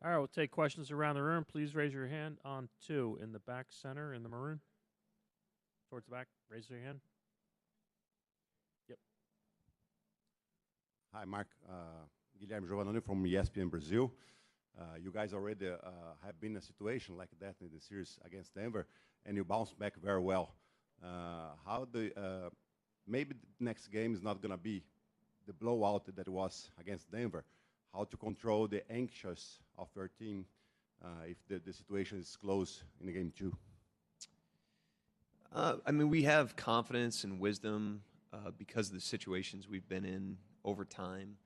All right, we'll take questions around the room. Please raise your hand on 2 in the back center in the maroon. Towards the back, raise your hand. Yep. Hi, Mark. Guilherme Giovannoni from ESPN Brazil. You guys already have been in a situation like that in the series against Denver, and you bounced back very well. Maybe the next game is not going to be the blowout that it was against Denver. How to control the anxious of your team if the situation is close in the game 2? I mean, we have confidence and wisdom because of the situations we've been in over time.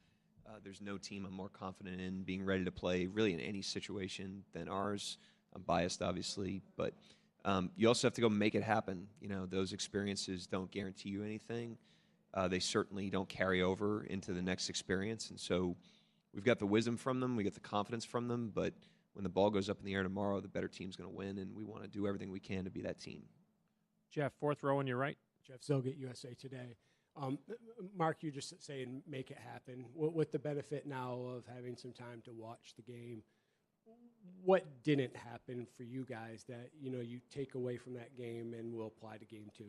There's no team I'm more confident in being ready to play really in any situation than ours. I'm biased, obviously, but you also have to go make it happen. You know, those experiences don't guarantee you anything. They certainly don't carry over into the next experience, and so we've got the wisdom from them, we get the confidence from them, but when the ball goes up in the air tomorrow, the better team's going to win, and we want to do everything we can to be that team. Jeff, 4th row on your right. Jeff Zilgett, USA Today. Mark, you just saying make it happen. With the benefit now of having some time to watch the game, what didn't happen for you guys that, you know, you take away from that game and will apply to game 2?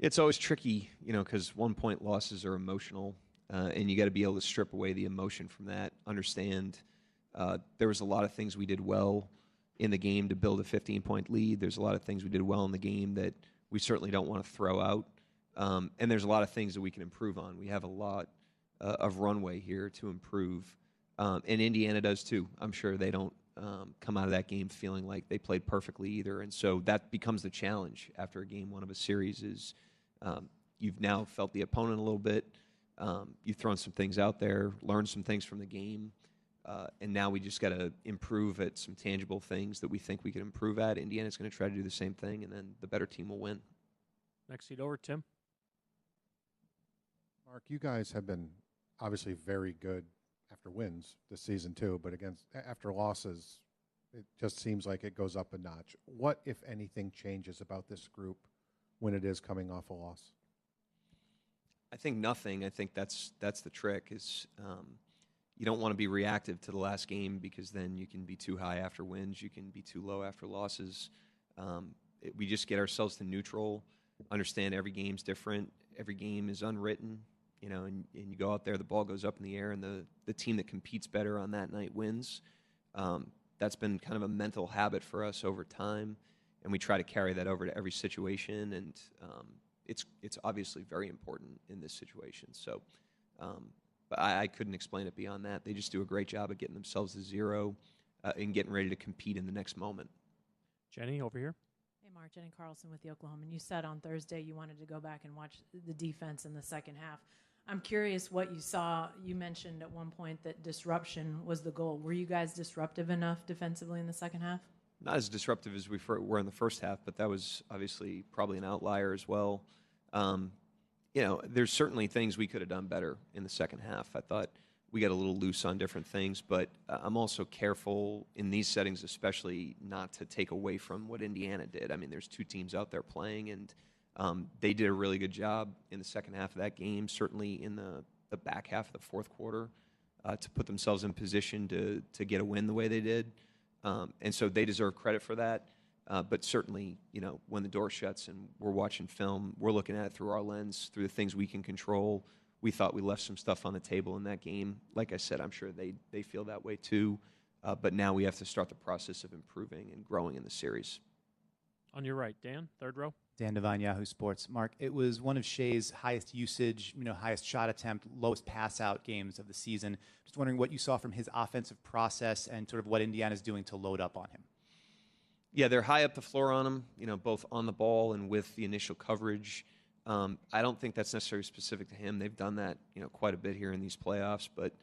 It's always tricky, you know, because 1-point losses are emotional, and you got to be able to strip away the emotion from that. Understand there was a lot of things we did well in the game to build a 15-point lead. There's a lot of things we did well in the game that we certainly don't want to throw out. And there's a lot of things that we can improve on. We have a lot of runway here to improve. And Indiana does too. I'm sure they don't come out of that game feeling like they played perfectly either. And so that becomes the challenge after a game 1 of a series is you've now felt the opponent a little bit. You've thrown some things out there, learned some things from the game. And now we just got to improve at some tangible things that we think we can improve at. Indiana's going to try to do the same thing, and then the better team will win. Next seat over, Tim. Mark, you guys have been obviously very good after wins this season too, but after losses, it just seems like it goes up a notch. What, if anything, changes about this group when it is coming off a loss? I think nothing. I think that's the trick is you don't want to be reactive to the last game because then you can be too high after wins. You can be too low after losses. We just get ourselves to neutral, understand every game's different. Every game is unwritten, you know, and you go out there, the ball goes up in the air, and the team that competes better on that night wins. That's been kind of a mental habit for us over time, and we try to carry that over to every situation, and it's obviously very important in this situation. So but I couldn't explain it beyond that. They just do a great job of getting themselves to 0 and getting ready to compete in the next moment. Jenny, over here. Hey, Mark, Jenny Carlson with the Oklahoma. And you said on Thursday you wanted to go back and watch the defense in the second half. I'm curious what you saw. You mentioned at one point that disruption was the goal. Were you guys disruptive enough defensively in the second half? Not as disruptive as we were in the first half, but that was obviously probably an outlier as well. You know, there's certainly things we could have done better in the second half. I thought we got a little loose on different things, but I'm also careful in these settings, especially not to take away from what Indiana did. I mean, there's 2 teams out there playing, and they did a really good job in the second half of that game, certainly in the back half of the fourth quarter, to put themselves in position to get a win the way they did. And so they deserve credit for that. But certainly, you know, when the door shuts and we're watching film, we're looking at it through our lens, through the things we can control. We thought we left some stuff on the table in that game. Like I said, I'm sure they feel that way too. But now we have to start the process of improving and growing in the series. On your right, Dan, 3rd row. Dan Devine, Yahoo Sports. Mark, it was one of Shai's highest usage, highest shot attempt, lowest pass out games of the season. Just wondering what you saw from his offensive process and sort of what Indiana's doing to load up on him. Yeah, they're high up the floor on him, both on the ball and with the initial coverage. I don't think that's necessarily specific to him. They've done that, quite a bit here in these playoffs, but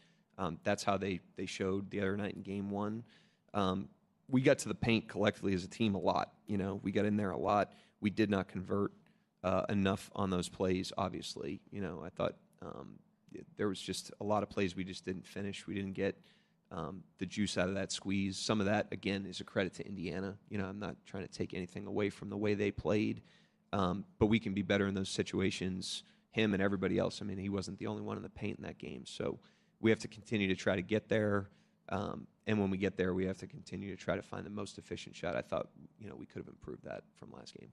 that's how they showed the other night in Game 1. We got to the paint collectively as a team a lot. We got in there a lot. We did not convert enough on those plays, obviously. I thought there was just a lot of plays we just didn't finish. We didn't get the juice out of that squeeze. Some of that, again, is a credit to Indiana. I'm not trying to take anything away from the way they played, but we can be better in those situations, him and everybody else. I mean, he wasn't the only one in the paint in that game. So we have to continue to try to get there, And when we get there, we have to continue to try to find the most efficient shot. I thought, we could have improved that from last game.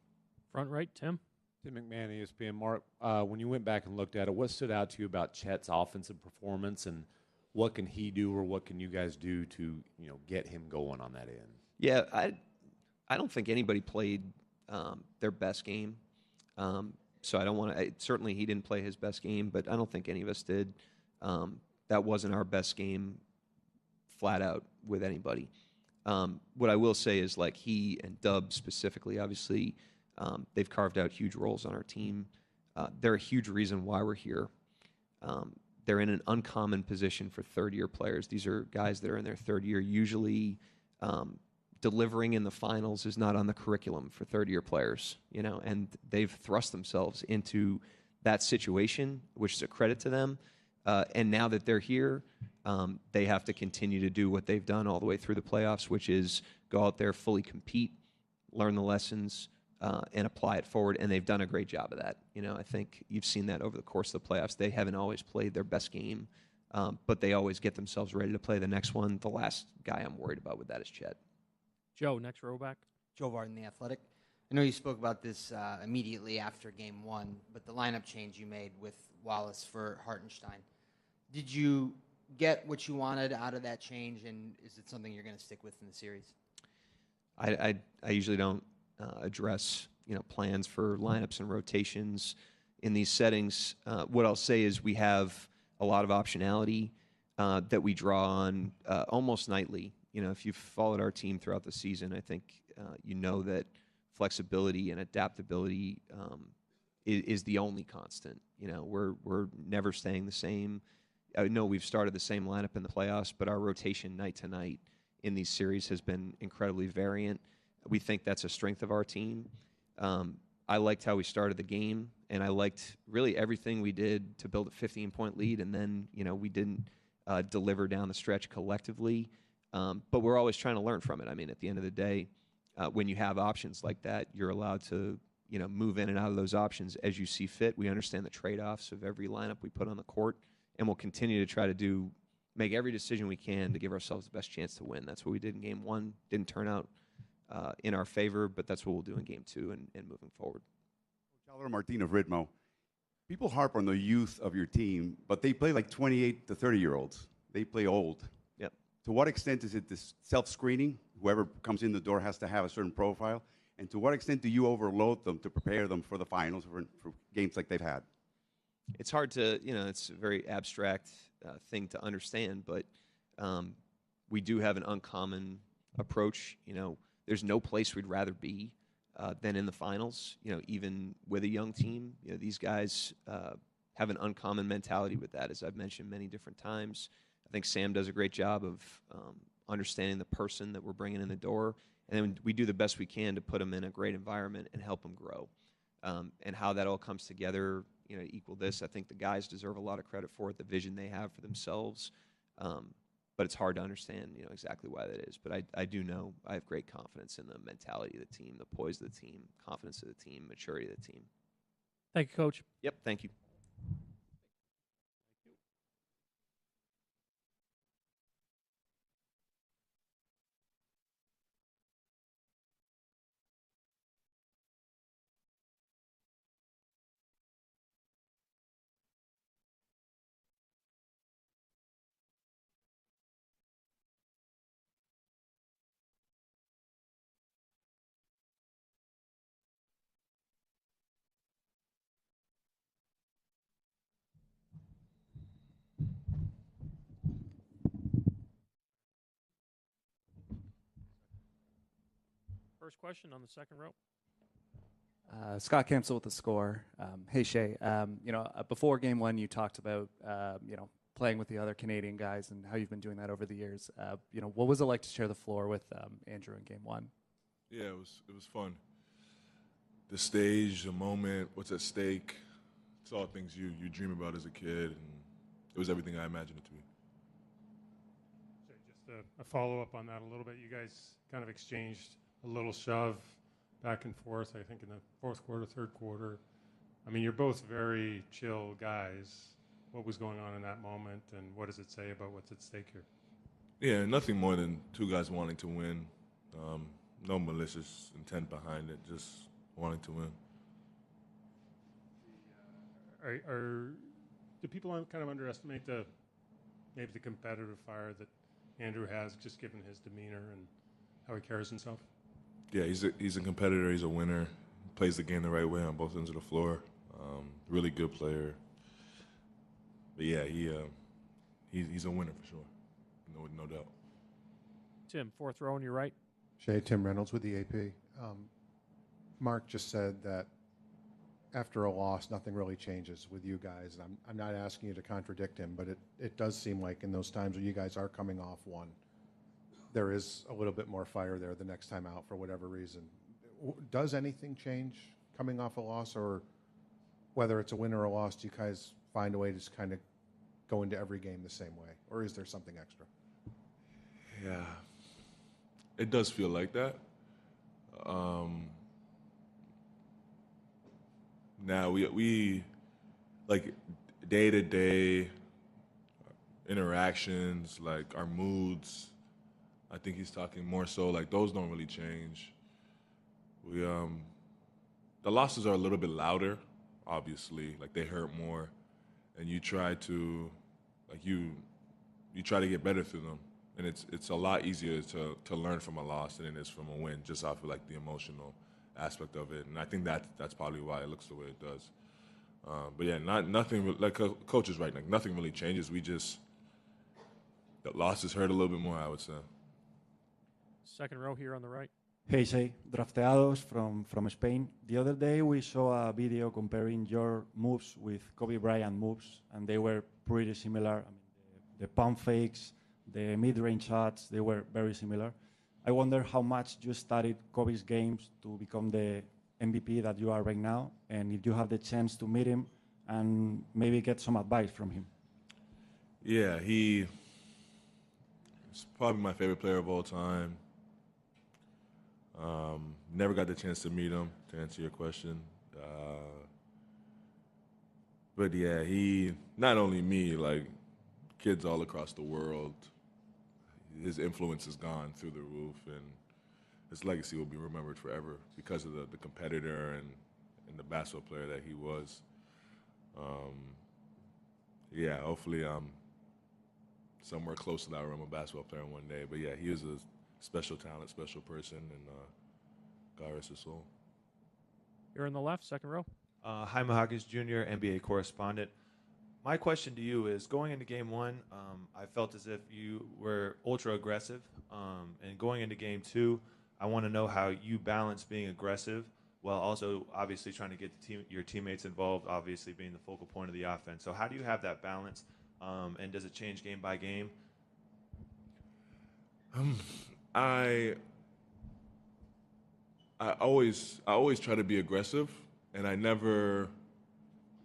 Front right, Tim. Tim McMahon, ESPN. Mark, when you went back and looked at it, what stood out to you about Chet's offensive performance, and what can he do, or what can you guys do to, get him going on that end? Yeah, I don't think anybody played their best game. So I don't want to. Certainly, he didn't play his best game, but I don't think any of us did. That wasn't our best game, flat out, with anybody. What I will say is, like, he and Dub specifically, obviously, they've carved out huge roles on our team. They're a huge reason why we're here. They're in an uncommon position for third-year players. These are guys that are in their third year. Usually, delivering in the finals is not on the curriculum for third-year players, and they've thrust themselves into that situation, which is a credit to them. And now that they're here, they have to continue to do what they've done all the way through the playoffs, which is go out there, fully compete, learn the lessons, and apply it forward. And they've done a great job of that. I think you've seen that over the course of the playoffs. They haven't always played their best game, but they always get themselves ready to play the next one. The last guy I'm worried about with that is Chet. Joe, next row back. Joe Varden, The Athletic. I know you spoke about this immediately after Game 1, but the lineup change you made with Wallace for Hartenstein. Did you get what you wanted out of that change, and is it something you're going to stick with in the series? I usually don't address plans for lineups and rotations in these settings. What I'll say is we have a lot of optionality that we draw on almost nightly. If you've followed our team throughout the season, I think that flexibility and adaptability is the only constant. We're never staying the same. I know we've started the same lineup in the playoffs, but our rotation night to night in these series has been incredibly variant. We think that's a strength of our team. I liked how we started the game, and I liked really everything we did to build a 15-point lead, and then we didn't deliver down the stretch collectively. But we're always trying to learn from it. I mean, at the end of the day, when you have options like that, you're allowed to move in and out of those options as you see fit. We understand the trade-offs of every lineup we put on the court, and we'll continue to try to make every decision we can to give ourselves the best chance to win. That's what we did in Game 1. Didn't turn out in our favor, but that's what we'll do in Game 2 and moving forward. Coach Martin of Ritmo. People harp on the youth of your team, but they play like 28 to 30-year-olds. They play old. Yep. To what extent is it this self-screening? Whoever comes in the door has to have a certain profile. And to what extent do you overload them to prepare them for the finals, for games like they've had? It's hard to, it's a very abstract thing to understand, but we do have an uncommon approach. There's no place we'd rather be than in the finals. Even with a young team, these guys have an uncommon mentality with that, as I've mentioned many different times. I think Sam does a great job of understanding the person that we're bringing in the door, and then we do the best we can to put them in a great environment and help them grow. And how that all comes together, equal this. I think the guys deserve a lot of credit for it, the vision they have for themselves. But it's hard to understand, exactly why that is. But I do know I have great confidence in the mentality of the team, the poise of the team, confidence of the team, maturity of the team. Thank you, Coach. Yep, thank you. First question on the second row. Scott Campbell with The Score. Hey, Shai. Before Game 1, you talked about, playing with the other Canadian guys and how you've been doing that over the years. What was it like to share the floor with Andrew in Game 1? Yeah, it was fun. The stage, the moment, what's at stake, it's all things you dream about as a kid, and it was everything I imagined it to be. Just a follow-up on that a little bit. You guys kind of exchanged a little shove back and forth, I think, in the fourth quarter, third quarter. I mean, you're both very chill guys. What was going on in that moment, and what does it say about what's at stake here? Yeah, nothing more than two guys wanting to win. No malicious intent behind it, just wanting to win. Do people kind of underestimate maybe the competitive fire that Andrew has, just given his demeanor and how he carries himself? Yeah, he's a competitor. He's a winner. Plays the game the right way on both ends of the floor. Really good player. But yeah, he's a winner for sure. No doubt. Tim, fourth row on your right. Shai, Tim Reynolds with the AP. Mark just said that after a loss, nothing really changes with you guys. And I'm not asking you to contradict him, but it does seem like in those times when you guys are coming off one, there is a little bit more fire there the next time out for whatever reason. Does anything change coming off a loss, or whether it's a win or a loss, do you guys find a way to just kind of go into every game the same way, or is there something extra? Yeah, it does feel like that. Now we like day-to-day interactions, like our moods. I think he's talking more so like those don't really change. We the losses are a little bit louder, obviously, like they hurt more, and you try to like you try to get better through them, and it's a lot easier to learn from a loss than it is from a win, just off of like the emotional aspect of it, and I think that's probably why it looks the way it does. But yeah, nothing like Coach is right. Like nothing really changes. The losses hurt a little bit more, I would say. Second row here on the right. Hey, Shai, drafteados from Spain. The other day we saw a video comparing your moves with Kobe Bryant moves, and they were pretty similar. I mean, the pump fakes, the mid-range shots, they were very similar. I wonder how much you studied Kobe's games to become the MVP that you are right now, and if you have the chance to meet him and maybe get some advice from him. Yeah, he's probably my favorite player of all time. Never got the chance to meet him, to answer your question. But yeah, he, not only me, like kids all across the world, his influence has gone through the roof, and his legacy will be remembered forever because of the competitor and the basketball player that he was. Yeah, hopefully I'm somewhere close to that realm of basketball player one day. But yeah, he was a special talent, special person, and God rest his soul. You're in the left, second row. Hi, Mahakis Jr., NBA correspondent. My question to you is, going into game one, I felt as if you were ultra aggressive. And going into game two, I want to know how you balance being aggressive while also obviously trying to get your teammates involved, obviously being the focal point of the offense. So how do you have that balance, and does it change game by game? I always try to be aggressive, and I never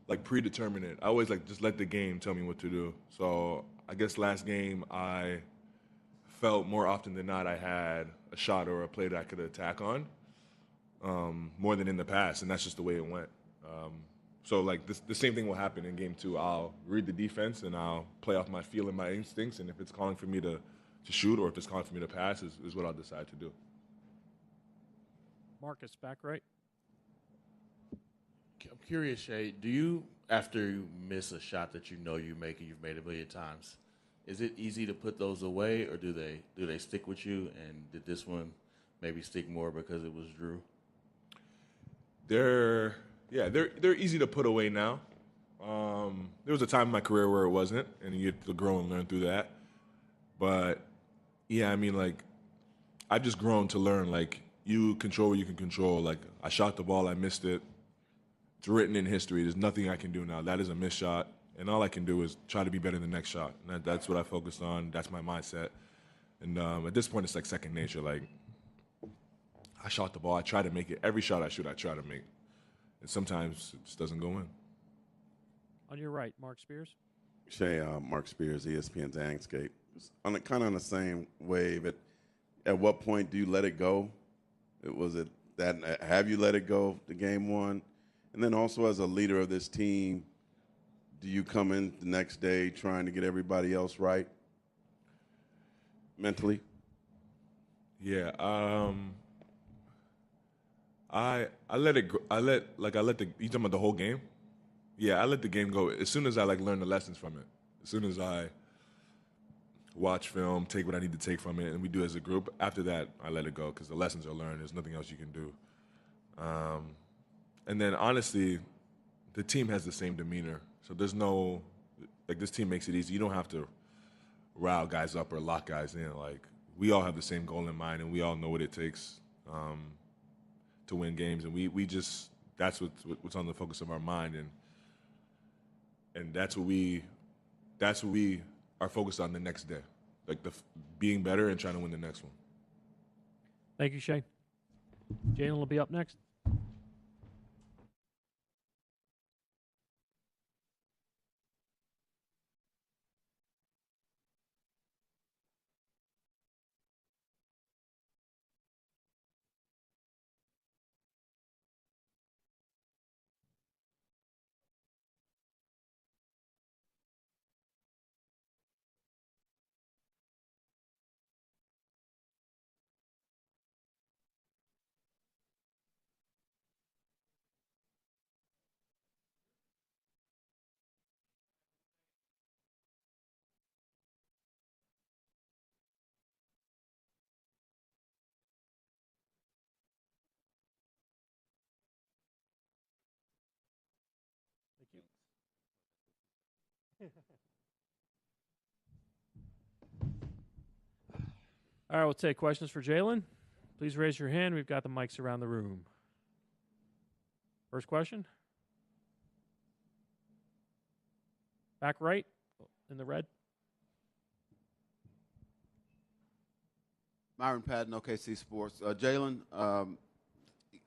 like predetermine it. I always like just let the game tell me what to do. So I guess last game I felt more often than not I had a shot or a play that I could attack on more than in the past, and that's just the way it went. So like the same thing will happen in game two. I'll read the defense and I'll play off my feel and my instincts, and if it's calling for me to shoot or if it's calling for me to pass is what I'll decide to do. Marcus, back right. I'm curious, Shai, do you, after you miss a shot that you know you make and you've made a million times, is it easy to put those away, or do they stick with you? And did this one maybe stick more because it was Drew? They're easy to put away now. There was a time in my career where it wasn't, and you get to grow and learn through that. But yeah, I mean, like, I've just grown to learn, like, you control what you can control. Like, I shot the ball, I missed it. It's written in history. There's nothing I can do now. That is a missed shot, and all I can do is try to be better than the next shot. And that's what I focused on. That's my mindset. And at this point, it's like second nature. Like, I shot the ball. I try to make it. Every shot I shoot, I try to make. And sometimes it just doesn't go in. On your right, Mark Spears. Shai, Mark Spears, ESPN's Angscape. Kind of on the same wave. At what point do you let it go? Have you let it go to game one? And then also as a leader of this team, do you come in the next day trying to get everybody else right? mentally? Yeah. I let it. I let the. You talking about the whole game? Yeah, I let the game go as soon as I learn the lessons from it. As soon as I watch film, take what I need to take from it, and we do it as a group. After that, I let it go because the lessons are learned. There's nothing else you can do. And then honestly, the team has the same demeanor, so there's no this team makes it easy. You don't have to rile guys up or lock guys in. We all have the same goal in mind, and we all know what it takes to win games, and we just that's what's on the focus of our mind, and that's what we are focused on the next day, being better and trying to win the next one. Thank you, Shai. Jalen will be up next. All right, we'll take questions for Jalen. Please raise your hand. We've got the mics around the room. First question. Back right in the red. Myron Patton, OKC Sports. Jalen,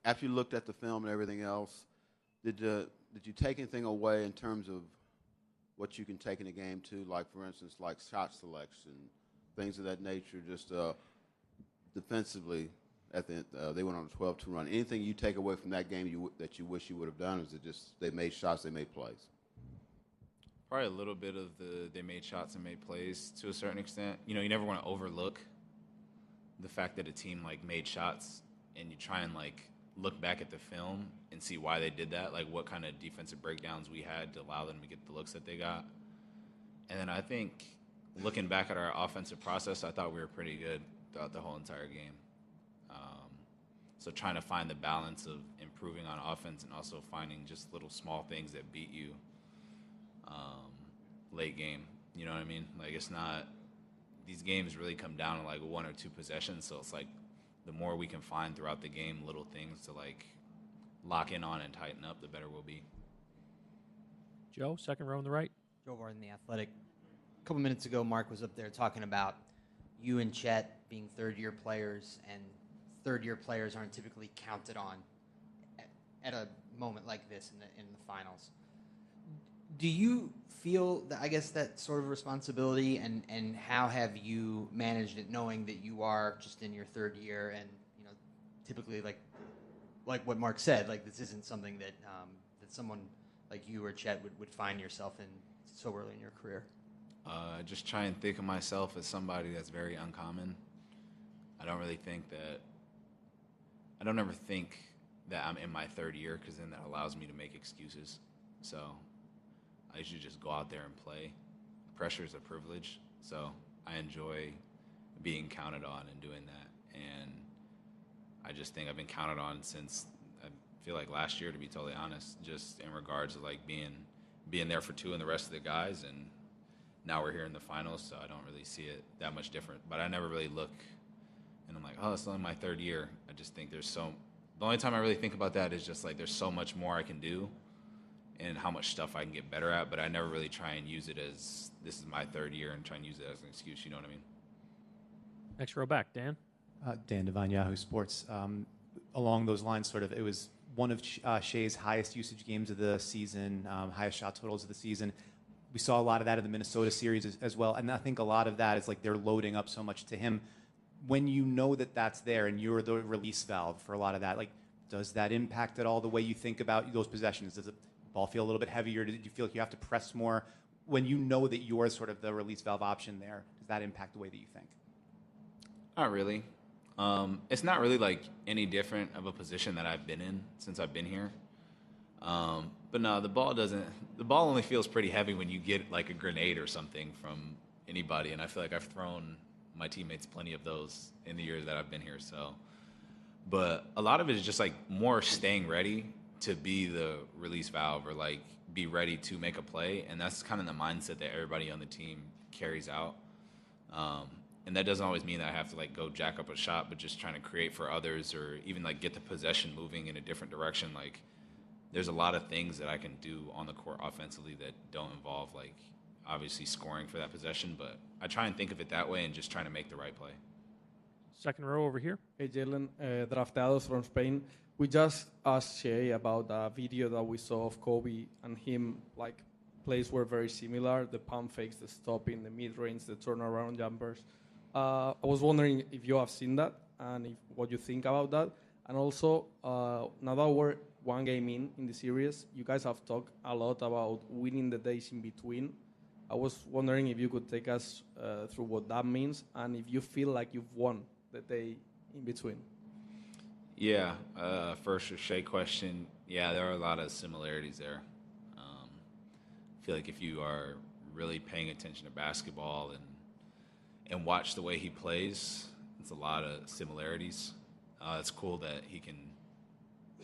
after you looked at the film and everything else, did you take anything away in terms of what you can take in a game too, like for instance, like shot selection, things of that nature, just defensively at the end, they went on a 12-2 run. Anything you take away from that game that you wish you would have done, or is it just they made shots, they made plays? Probably a little bit of they made shots and made plays to a certain extent. You never want to overlook the fact that a team made shots, and you try and look back at the film and see why they did that, what kind of defensive breakdowns we had to allow them to get the looks that they got. And then I think looking back at our offensive process, I thought we were pretty good throughout the whole entire game. So trying to find the balance of improving on offense and also finding just little small things that beat you late game. You know what I mean? It's not – these games really come down to one or two possessions, so it's the more we can find throughout the game, little things to lock in on and tighten up, the better we'll be. Joe, second row on the right. Joe Varden, The Athletic. A couple minutes ago, Mark was up there talking about you and Chet being third-year players, and third-year players aren't typically counted on at a moment like this in the finals. Do you feel that, I guess, that sort of responsibility, and how have you managed it, knowing that you are just in your third year, and typically like what Mark said, this isn't something that that someone like you or Chet would find yourself in so early in your career? Just try and think of myself as somebody that's very uncommon. I don't ever think that I'm in my third year, because then that allows me to make excuses. So I usually just go out there and play. Pressure is a privilege, so I enjoy being counted on and doing that. And I just think I've been counted on since, I feel like last year, to be totally honest, just in regards to being there for two and the rest of the guys. And now we're here in the finals, so I don't really see it that much different. But I never really look and I'm like, oh, it's only my third year. I just think the only time I really think about that is just there's so much more I can do and how much stuff I can get better at, but I never really try and use it as this is my third year and try and use it as an excuse, you know what I mean? Next row back, Dan. Dan Devine, Yahoo Sports. Along those lines, it was one of Shai's highest usage games of the season, highest shot totals of the season. We saw a lot of that in the Minnesota series as well, and I think a lot of that is they're loading up so much to him. When you know that that's there and you're the release valve for a lot of that, does that impact at all the way you think about those possessions? Does the ball feel a little bit heavier? Did you feel like you have to press more? When you know that you're sort of the release valve option there, does that impact the way that you think? Not really. It's not really like any different of a position that I've been in since I've been here. But no, the ball doesn't. The ball only feels pretty heavy when you get like a grenade or something from anybody, and I feel like I've thrown my teammates plenty of those in the years that I've been here. So, but a lot of it is just like more staying ready to be the release valve or like be ready to make a play, and that's kind of the mindset that everybody on the team carries out. And that doesn't always mean that I have to like go jack up a shot, but just trying to create for others or even like get the possession moving in a different direction. Like there's a lot of things that I can do on the court offensively that don't involve like obviously scoring for that possession, but I try and think of it that way and just trying to make the right play. Second row over here. Hey, Jalen, draftados from Spain. We just asked Shai about a video that we saw of Kobe and him, like, plays were very similar, the pump fakes, the stopping, the mid-range, the turnaround jumpers. I was wondering if you have seen that and what you think about that. And also, now that we're one game in the series, you guys have talked a lot about winning the days in between. I was wondering if you could take us through what that means and if you feel like you've won the day in between. Yeah, first Shai question. Yeah, there are a lot of similarities there. I feel like if you are really paying attention to basketball and watch the way he plays, it's a lot of similarities. It's cool that he can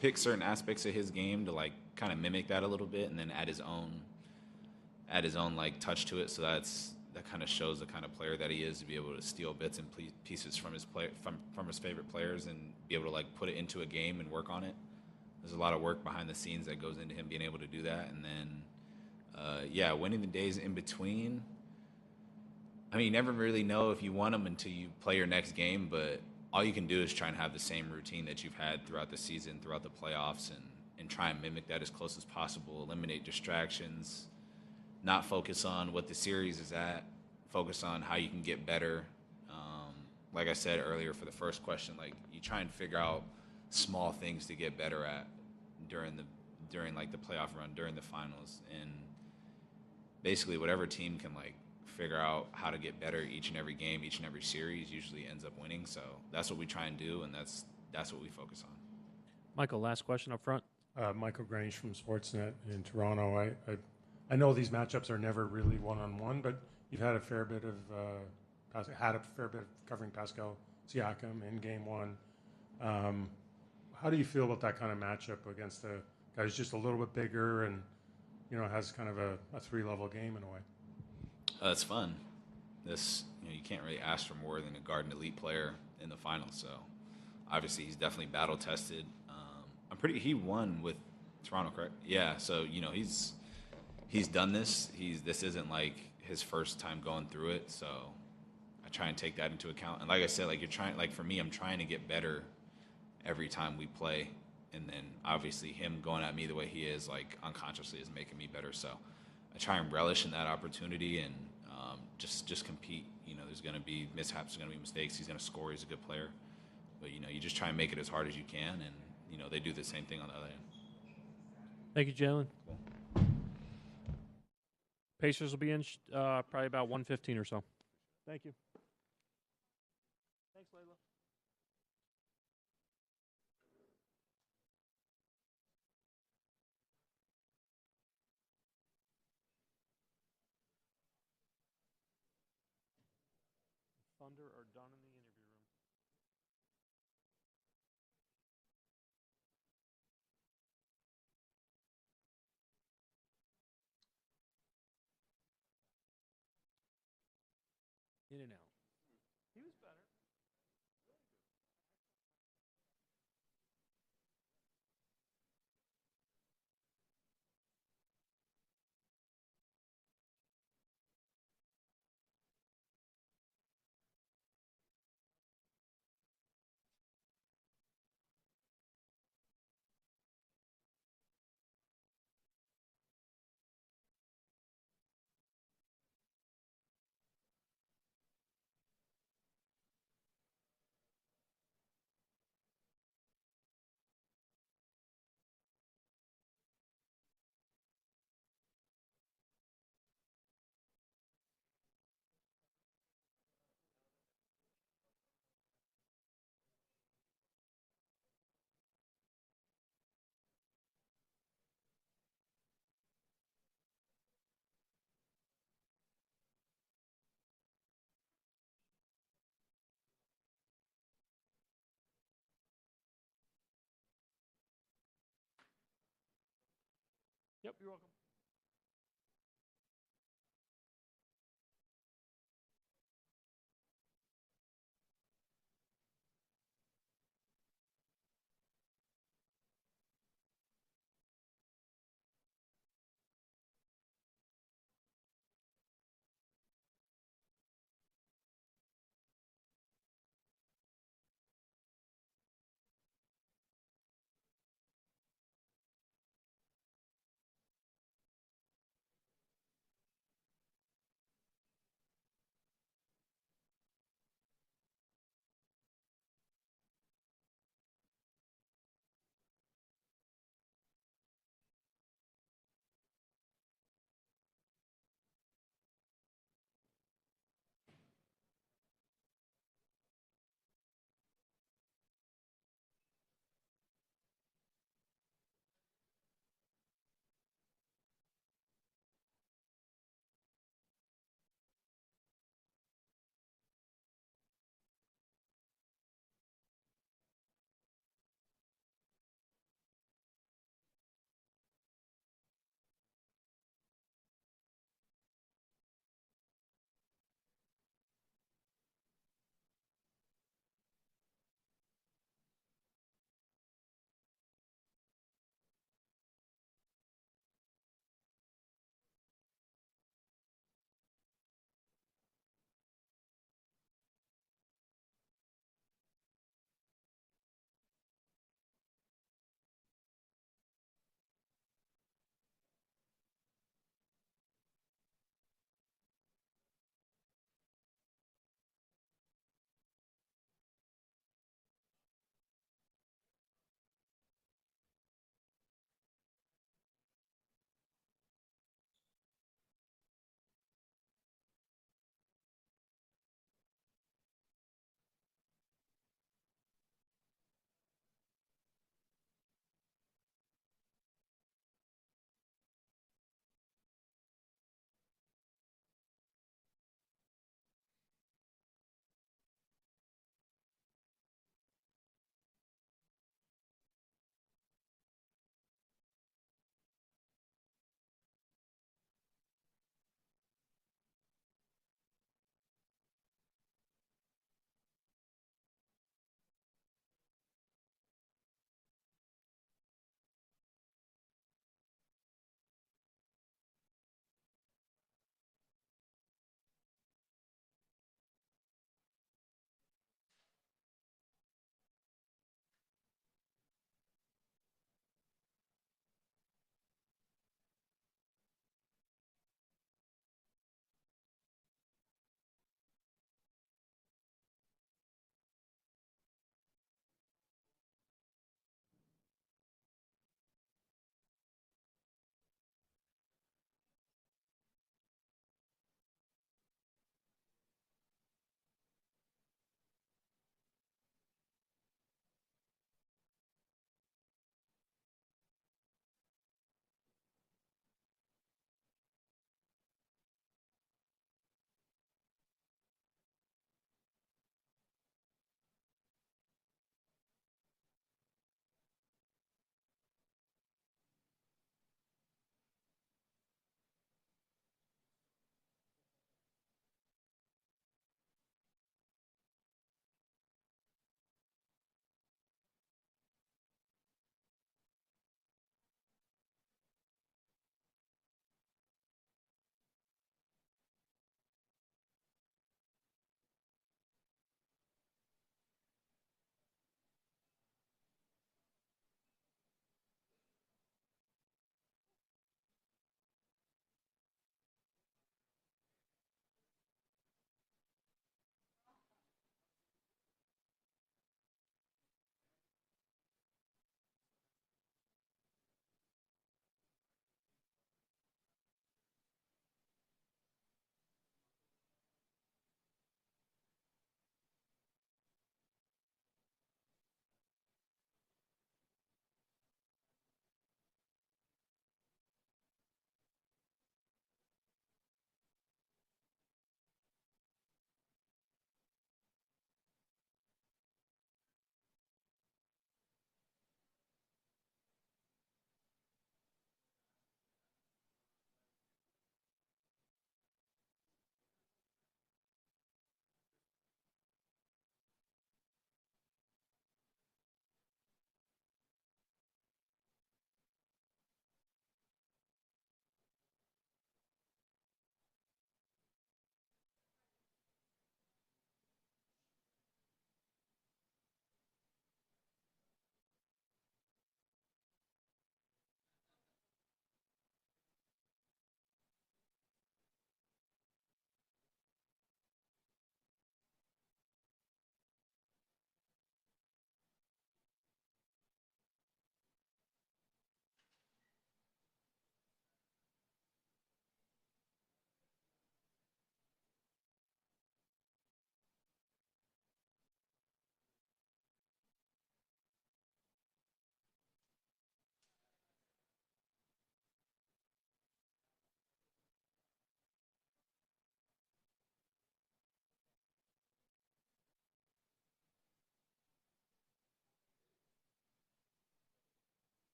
pick certain aspects of his game to like kind of mimic that a little bit and then add his own like touch to it. So that kind of shows the kind of player that he is, to be able to steal bits and pieces from his from his favorite players and be able to like put it into a game and work on it. There's a lot of work behind the scenes that goes into him being able to do that. And then winning the days in between. I mean, you never really know if you want them until you play your next game, but all you can do is try and have the same routine that you've had throughout the season, throughout the playoffs, and try and mimic that as close as possible, eliminate distractions, not focus on what the series is at, focus on how you can get better. Like I said earlier for the first question, like you try and figure out small things to get better at during like the playoff run, during the finals, and basically whatever team can like figure out how to get better each and every game, each and every series usually ends up winning. So that's what we try and do, and that's what we focus on. Michael, last question up front. Michael Grange from Sportsnet in Toronto. I know these matchups are never really one-on-one, but you've had a fair bit of covering Pascal Siakam in Game 1. How do you feel about that kind of matchup against a guy who's just a little bit bigger and has kind of a three-level game in a way? It's fun. You can't really ask for more than a guard and elite player in the finals. So obviously he's definitely battle tested. He won with Toronto, correct? Yeah. So he's done this. This isn't like his first time going through it. So I try and take that into account. And like I said, for me, I'm trying to get better every time we play. And then obviously him going at me the way he is, like unconsciously, is making me better. So I try and relish in that opportunity and just compete. There's going to be mishaps, there's going to be mistakes. He's going to score. He's a good player. But, you just try and make it as hard as you can. And, they do the same thing on the other end. Thank you, Jalen. Cool. Pacers will be in probably about 1:15 or so. Thank you. Thanks, Layla. Thunder are done in the interview room. In and out. He was better. Yep, you're welcome.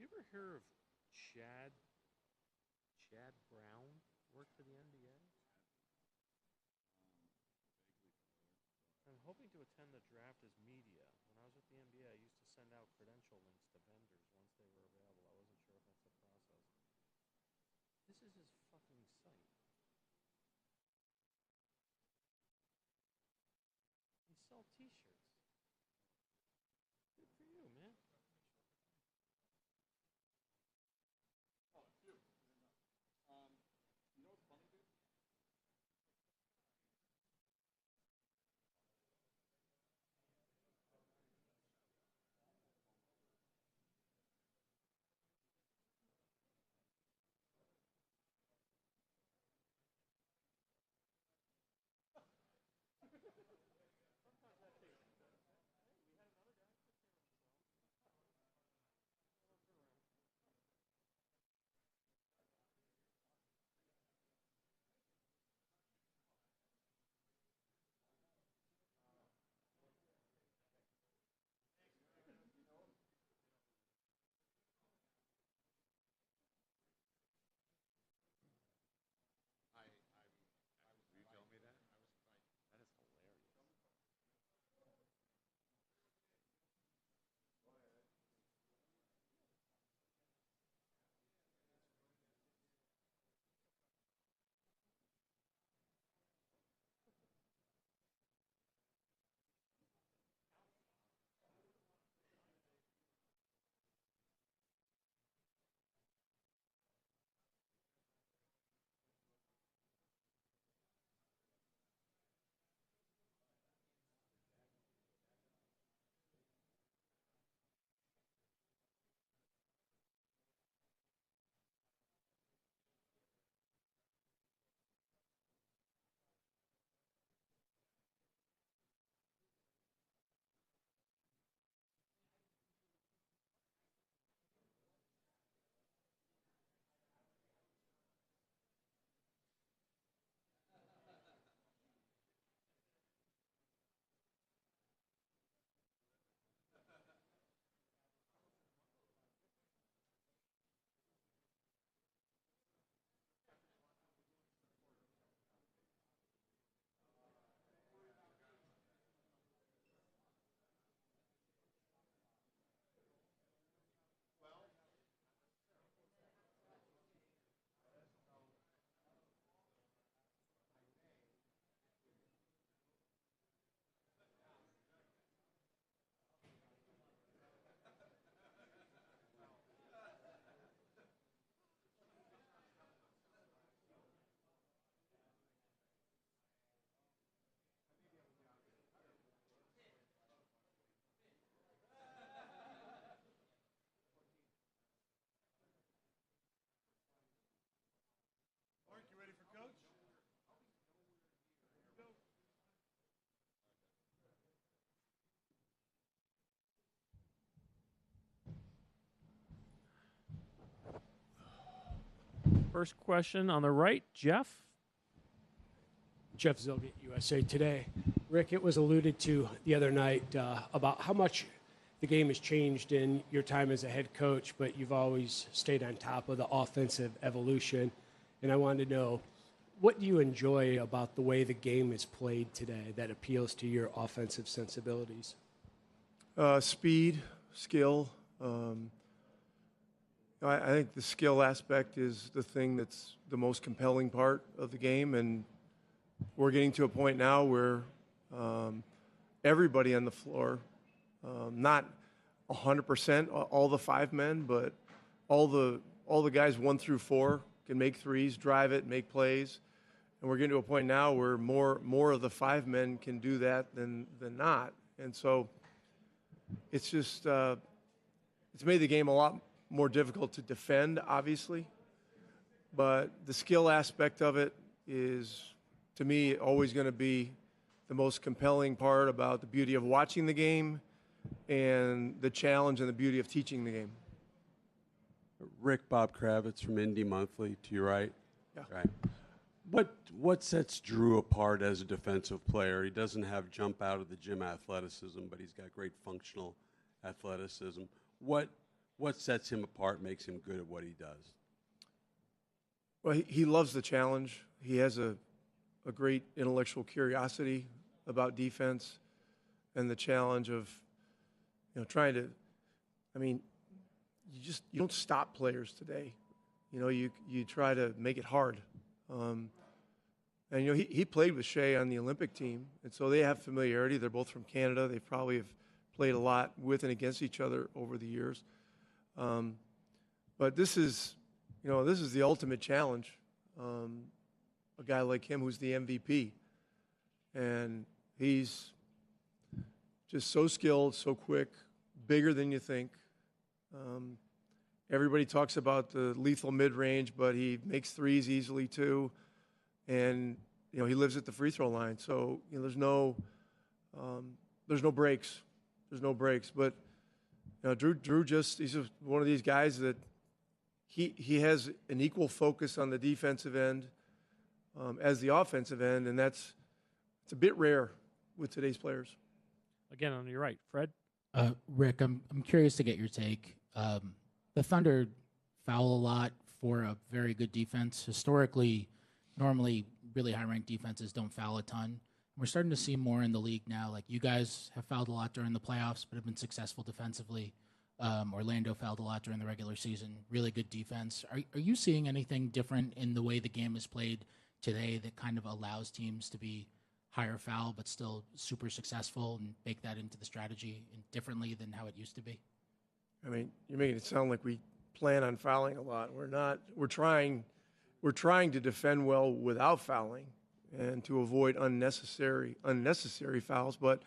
you ever hear of Chad Brown work for the NBA? I'm hoping to attend the draft as media. When I was with the NBA, I used to send out credential links to vendors once they were available. I wasn't sure if that's the process. This is his fucking site. He sells T-shirts. Good for you, man. First question on the right, Jeff. Jeff Zilgett, USA Today. Rick, it was alluded to the other night about how much the game has changed in your time as a head coach, but you've always stayed on top of the offensive evolution. And I wanted to know, what do you enjoy about the way the game is played today that appeals to your offensive sensibilities? Speed, skill. I think the skill aspect is the thing that's the most compelling part of the game, and we're getting to a point now where everybody on the floor, not 100%, all the five men, but all the guys 1 through 4 can make threes, drive it, make plays, and we're getting to a point now where more of the five men can do that than not, and so it's just it's made the game a lot more difficult to defend, obviously, but the skill aspect of it is, to me, always going to be the most compelling part about the beauty of watching the game and the challenge and the beauty of teaching the game. Rick, Bob Kravitz from Indy Monthly, to your right. Yeah. Right. What sets Drew apart as a defensive player? He doesn't have jump out of the gym athleticism, but he's got great functional athleticism. What sets him apart, makes him good at what he does? Well, he loves the challenge. He has a great intellectual curiosity about defense and the challenge of, trying to, you don't stop players today. You try to make it hard. And, he played with Shai on the Olympic team, and so they have familiarity. They're both from Canada. They probably have played a lot with and against each other over the years. But this is the ultimate challenge. A guy like him who's the MVP. And he's just so skilled, so quick, bigger than you think. Everybody talks about the lethal mid-range, but he makes threes easily too. And, he lives at the free throw line. So, there's no breaks. There's no breaks. But, Drew he's just one of these guys that he has an equal focus on the defensive end as the offensive end, and it's a bit rare with today's players. Again, on your right, Fred. Rick, I'm curious to get your take. The Thunder foul a lot for a very good defense. Historically, normally really high-ranked defenses don't foul a ton. We're starting to see more in the league now. Like, you guys have fouled a lot during the playoffs, but have been successful defensively. Orlando fouled a lot during the regular season. Really good defense. Are you seeing anything different in the way the game is played today that kind of allows teams to be higher foul but still super successful and bake that into the strategy differently than how it used to be? You're making it sound like we plan on fouling a lot. We're not. We're trying to defend well without fouling and to avoid unnecessary fouls. But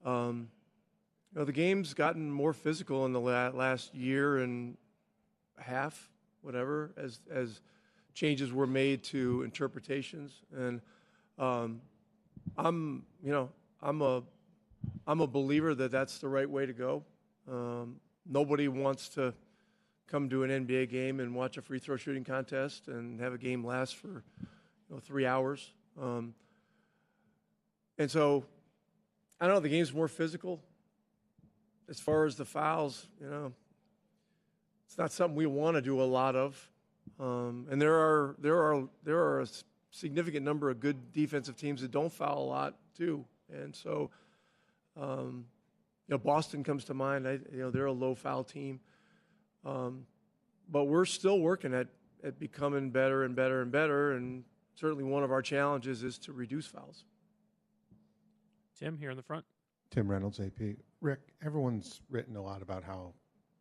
the game's gotten more physical in the last year and a half, whatever, as changes were made to interpretations. And I'm a believer that that's the right way to go. Nobody wants to come to an NBA game and watch a free throw shooting contest and have a game last for 3 hours. And so, I don't know, the game's more physical. As far as the fouls, it's not something we want to do a lot of. And there are a significant number of good defensive teams that don't foul a lot too. And so, Boston comes to mind. They're a low foul team. But we're still working at becoming better and better and better. And certainly one of our challenges is to reduce fouls. Tim, here in the front. Tim Reynolds, AP. Rick, everyone's written a lot about how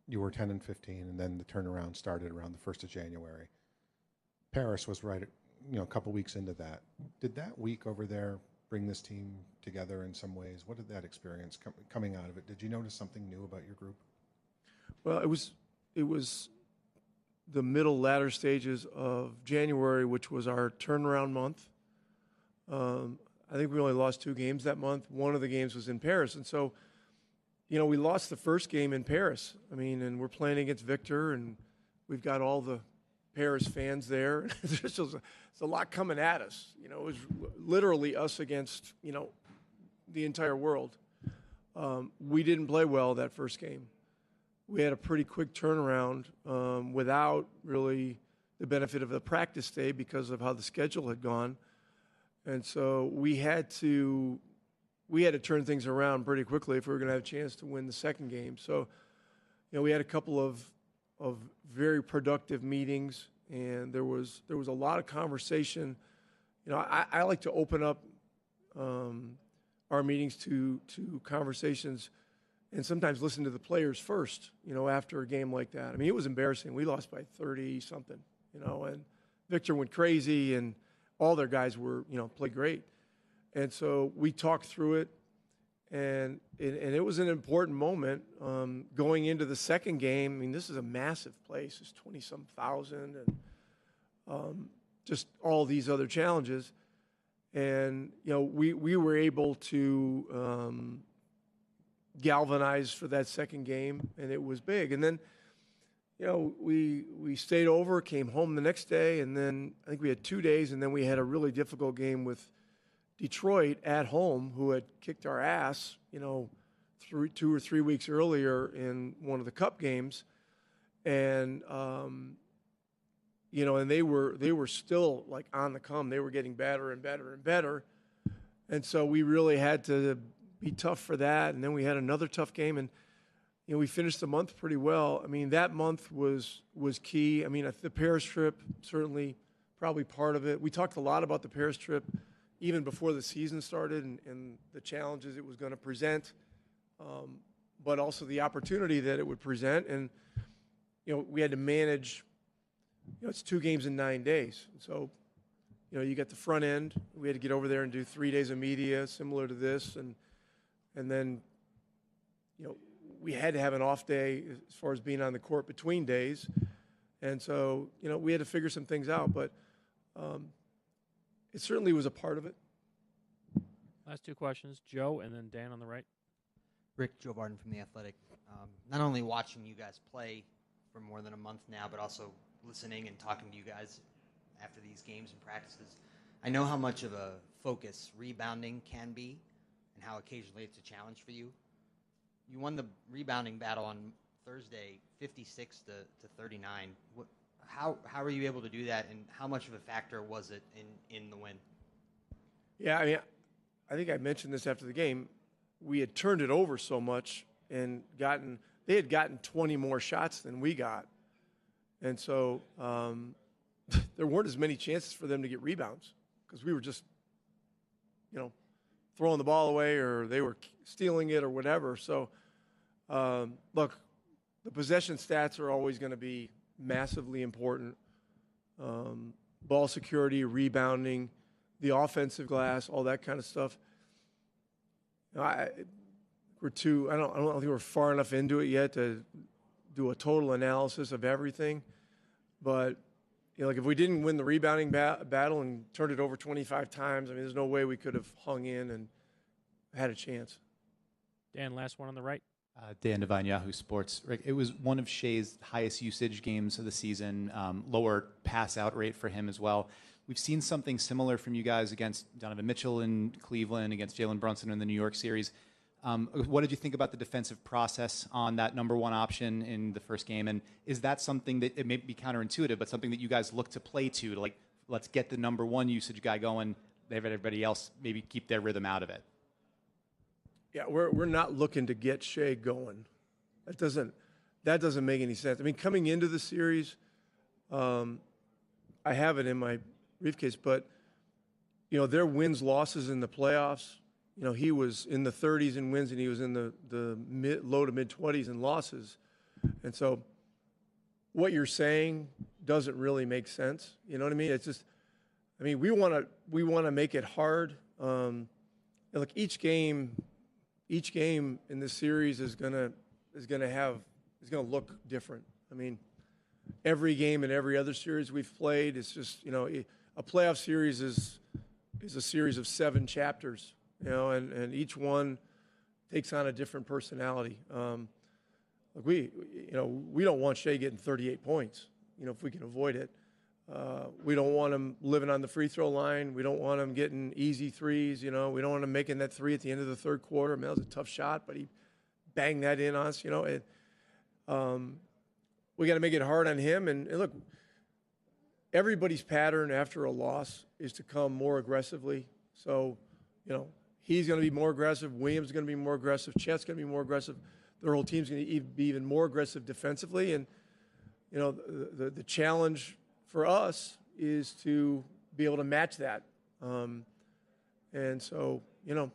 you were 10 and 15, and then the turnaround started around the 1st of January. Paris was right, a couple weeks into that. Did that week over there bring this team together in some ways? What did that experience coming out of it? Did you notice something new about your group? Well, it was the middle latter stages of January, which was our turnaround month. I think we only lost 2 games that month. One of the games was in Paris. And so, we lost the first game in Paris. And we're playing against Victor, and we've got all the Paris fans there. There's a lot coming at us. It was literally us against, the entire world. We didn't play well that first game. We had a pretty quick turnaround without really the benefit of the practice day because of how the schedule had gone. And so we had to turn things around pretty quickly if we were going to have a chance to win the second game. So, we had a couple of very productive meetings, and there was a lot of conversation. I like to open up our meetings to conversations and sometimes listen to the players first, after a game like that. It was embarrassing. We lost by 30-something, and Victor went crazy, and all their guys were, played great. And so we talked through it, and it was an important moment going into the second game. This is a massive place. It's 20-some thousand, and just all these other challenges. And, we were able to galvanize for that second game, and it was big. And then, we stayed over, came home the next day, and then I think we had 2 days, and then we had a really difficult game with Detroit at home, who had kicked our ass, 2 or 3 weeks earlier in one of the Cup games. and you know, and they were still like on the come. They were getting better and better and better, and so we really had to be tough for that. And then we had another tough game, and you know, we finished the month pretty well. I mean, that month was key. I mean, the Paris trip certainly probably part of it. We talked a lot about the Paris trip even before the season started and the challenges it was going to present, but also the opportunity that it would present. And you know, we had to manage. You know, it's 2 games in 9 days. So, you know, you got the front end. We had to get over there and do 3 days of media similar to this, and then, you know, we had to have an off day as far as being on the court between days. And so, you know, we had to figure some things out, but it certainly was a part of it. Last 2 questions, Joe and then Dan on the right. Rick, Joe Barton from The Athletic. Not only watching you guys play for more than a month now, but also listening and talking to you guys after these games and practices. I know how much of a focus rebounding can be and how occasionally it's a challenge for you. You won the rebounding battle on Thursday, 56 to 39. How are you able to do that, and how much of a factor was it in the win? Yeah, I mean, I think I mentioned this after the game. We had turned it over so much and they had gotten 20 more shots than we got. And so there weren't as many chances for them to get rebounds because we were just, you know, throwing the ball away or they were stealing it or whatever. So, look, the possession stats are always going to be massively important. Ball security, rebounding, the offensive glass, all that kind of stuff. I don't think we're far enough into it yet to do a total analysis of everything. But, you know, like if we didn't win the rebounding battle and turned it over 25 times, I mean, there's no way we could have hung in and had a chance. Dan, last one on the right. Dan Devine, Yahoo Sports. Rick, it was one of Shai's highest usage games of the season, lower pass-out rate for him as well. We've seen something similar from you guys against Donovan Mitchell in Cleveland, against Jalen Brunson in the New York series. What did you think about the defensive process on that number 1 option in the first game? And is that something that, it may be counterintuitive, but something that you guys look to play to like, let's get the number 1 usage guy going, everybody else maybe keep their rhythm out of it? Yeah, we're not looking to get Shai going. That doesn't make any sense. I mean, coming into the series, I have it in my briefcase, but, you know, their wins, losses in the playoffs, you know, he was in the 30s in wins and he was in the low to mid 20s in losses. And so what you're saying doesn't really make sense. You know what I mean? It's just, I mean, we want to make it hard. Look, each game in this series is going to look different. I mean, every game and every other series we've played, it's just, you know, a playoff series is a series of 7 chapters. You know, and each one takes on a different personality. Look, we don't want Shai getting 38 points, you know, if we can avoid it. We don't want him living on the free throw line. We don't want him getting easy threes, you know. We don't want him making that 3 at the end of the 3rd quarter. I mean, that was a tough shot, but he banged that in on us, you know. We got to make it hard on him. And look, everybody's pattern after a loss is to come more aggressively. So, you know, he's going to be more aggressive. Williams is going to be more aggressive. Chet's going to be more aggressive. Their whole team's going to be even more aggressive defensively. And, you know, the challenge for us is to be able to match that. And so, you know,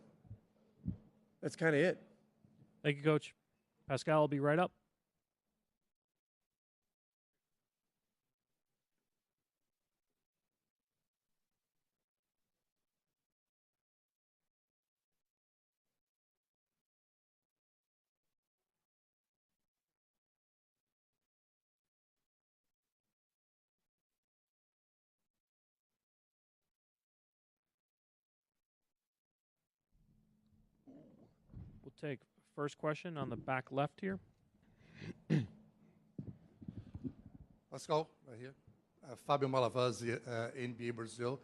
that's kind of it. Thank you, Coach. Pascal will be right up. We'll take first question on the back left here. Pascal, right here. Fabio Malavasi, NBA Brazil.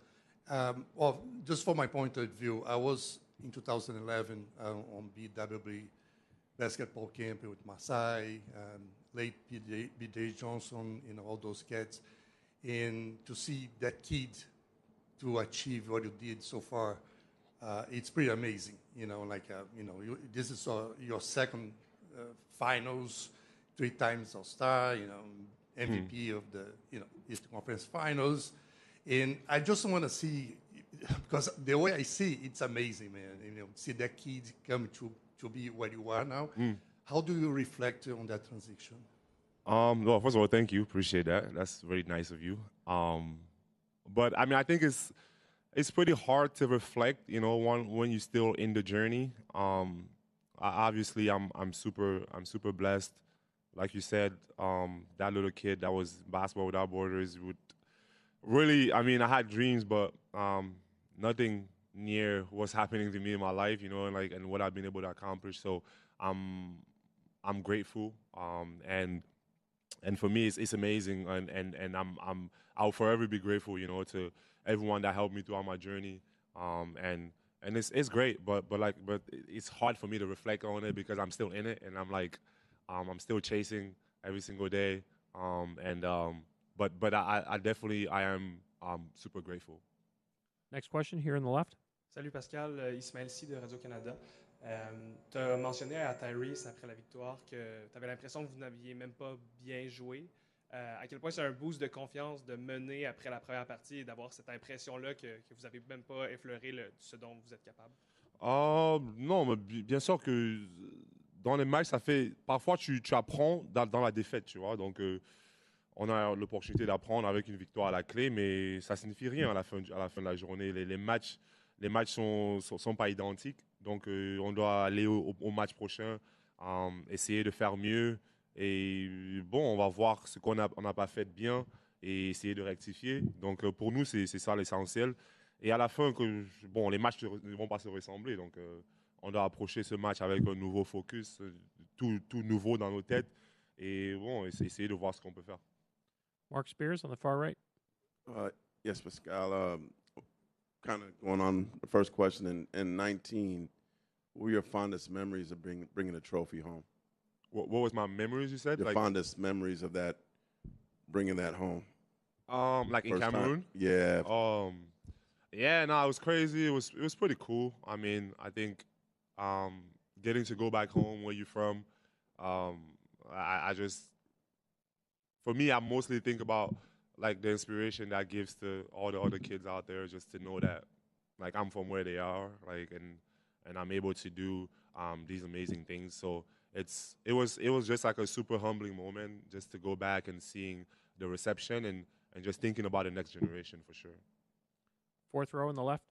Well, just for my point of view, I was in 2011 on BWB basketball camp with Masai, late B.J. Johnson, all those cats. And to see that kid to achieve what you did so far, it's pretty amazing. This is your second finals, 3 times All-Star, MVP of the Eastern Conference Finals. And I just want to see, because the way I see it's amazing, man. See that kid come to be where you are now. How do you reflect on that transition? Well, first of all, thank you. Appreciate that. That's very nice of you. But I mean, I think it's pretty hard to reflect, when you're still in the journey. Obviously, I'm super blessed. Like you said, that little kid that was Basketball Without Borders would really. I mean, I had dreams, but nothing near what's happening to me in my life, and what I've been able to accomplish. So I'm grateful, and for me it's amazing, and I'll forever be grateful, to everyone that helped me throughout my journey, and it's great, but it's hard for me to reflect on it because I'm still in it, and I'm still chasing every single day, but I definitely am super grateful. Next question here on the left. Salut Pascal, Ismaël C de Radio-Canada. Tu as mentionné à Tyrese après la victoire que tu avais l'impression que vous n'aviez même pas bien joué. À quel point c'est un boost de confiance de mener après la première partie et d'avoir cette impression-là que vous n'avez même pas effleuré ce dont vous êtes capable? Non, mais bien sûr que dans les matchs, ça fait... Parfois, tu apprends dans la défaite, tu vois. Donc, on a l'opportunité d'apprendre avec une victoire à la clé, mais ça ne signifie rien à la fin de la journée. Les matchs sont pas identiques. Donc, on doit aller au match prochain, essayer de faire mieux. Et bon, on va voir ce qu'on n'a pas fait bien et essayer de rectifier. Donc, pour nous, c'est ça l'essentiel. Et à la fin, les matchs ne vont pas se ressembler. Donc, on doit approcher ce match avec un nouveau focus, tout nouveau dans nos têtes. Et bon, essayer de voir ce qu'on peut faire. Mark Spears on the far right. Yes, Pascal. Kind of going on the first question, in 19, what were your fondest memories of bringing a trophy home? What was my memories, you said? Your fondest memories of that, bringing that home? Like in Cameroon? Yeah. Yeah, no, it was crazy. It was pretty cool. I mean, I think getting to go back home where you're from, I just, for me, I mostly think about like the inspiration that gives to all the other kids out there, just to know that like I'm from where they are, like and I'm able to do these amazing things. So it was just like a super humbling moment, just to go back and seeing the reception and just thinking about the next generation for sure. Fourth row on the left.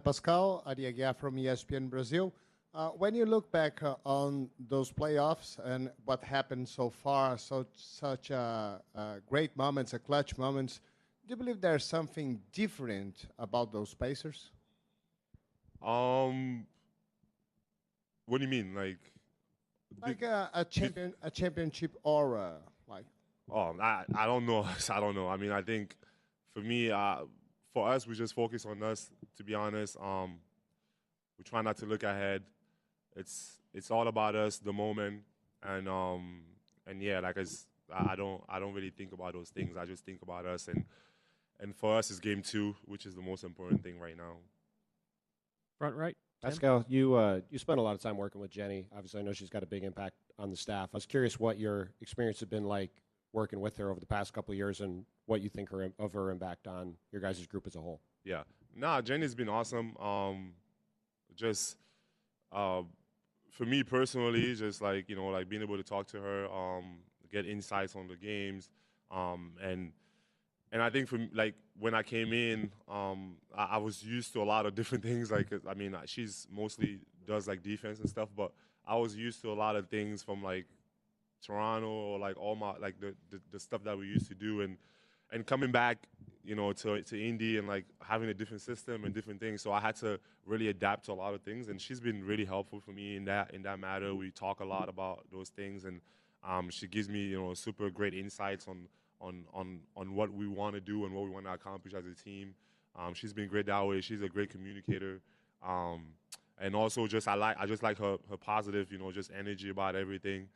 Pascal Ariaga from ESPN Brazil. When you look back on those playoffs and what happened so far, such great moments, clutch moments, do you believe there's something different about those Pacers? What do you mean, like a championship aura, like? Oh, I don't know. I don't know. I mean, I think for me, for us, we just focus on us. To be honest, we try not to look ahead. It's all about us, the moment, and yeah, like I don't really think about those things. I just think about us, and for us, it's game 2, which is the most important thing right now. Front right. Pascal, you spent a lot of time working with Jenny. Obviously, I know she's got a big impact on the staff. I was curious what your experience has been like working with her over the past couple of years, and what you think of her impact on your guys' group as a whole. Yeah, Jenny's been awesome. For me personally, just like being able to talk to her, get insights on the games, and I think for like when I came in, I was used to a lot of different things. Like, I mean, she's mostly does like defense and stuff, but I was used to a lot of things from like Toronto or like all my like the stuff that we used to do, and coming back, to Indy and like having a different system and different things. So I had to really adapt to a lot of things, and she's been really helpful for me in that matter. We talk a lot about those things, and she gives me super great insights on what we want to do and what we want to accomplish as a team. She's been great that way. She's a great communicator, and also just I just like her positive, just energy about everything.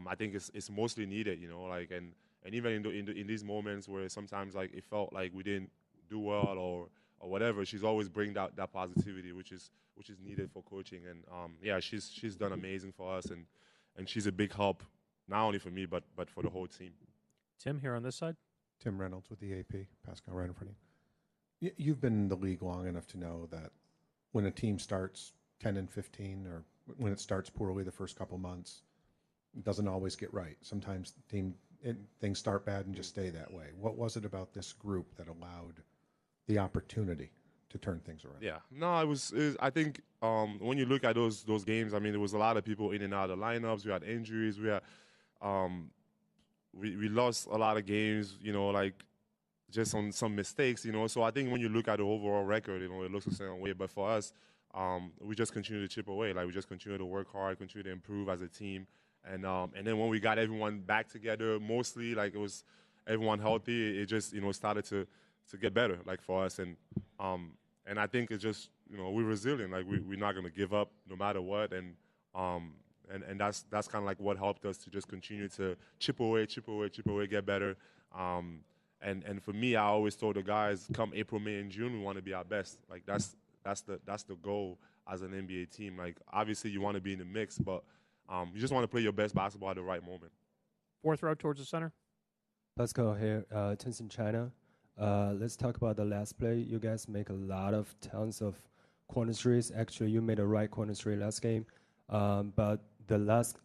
I think it's mostly needed, like and even in these moments where sometimes like it felt like we didn't do well or whatever, she's always bring that positivity, which is needed for coaching. And yeah, she's done amazing for us, and she's a big help not only for me but for the whole team. Tim, here on this side. Tim Reynolds with the AP. Pascal, right in front of you. You've been in the league long enough to know that when a team starts 10-15, or when it starts poorly the first couple months, it doesn't always get right. Sometimes things start bad and just stay that way. What was it about this group that allowed the opportunity to turn things around? Yeah, no, it was I think when you look at those games, I mean, there was a lot of people in and out of the lineups. We had injuries. We had we lost a lot of games, like just on some mistakes, So I think when you look at the overall record, it looks a certain way. But for us, we just continue to chip away. Like we just continue to work hard, continue to improve as a team. And then when we got everyone back together, mostly like it was everyone healthy, it just started to get better, like for us. And I think it's just we're resilient. Like we're not gonna give up no matter what. And that's kind of like what helped us to just continue to chip away, get better. And for me, I always told the guys, come April, May, and June, we want to be our best. Like that's the goal as an NBA team. Like obviously you want to be in the mix, but you just want to play your best basketball at the right moment. Fourth row towards the center. Pascal here, Tencent China. Let's talk about the last play. You guys make a lot of tons of corner threes. Actually, you made a right corner three last game, but the last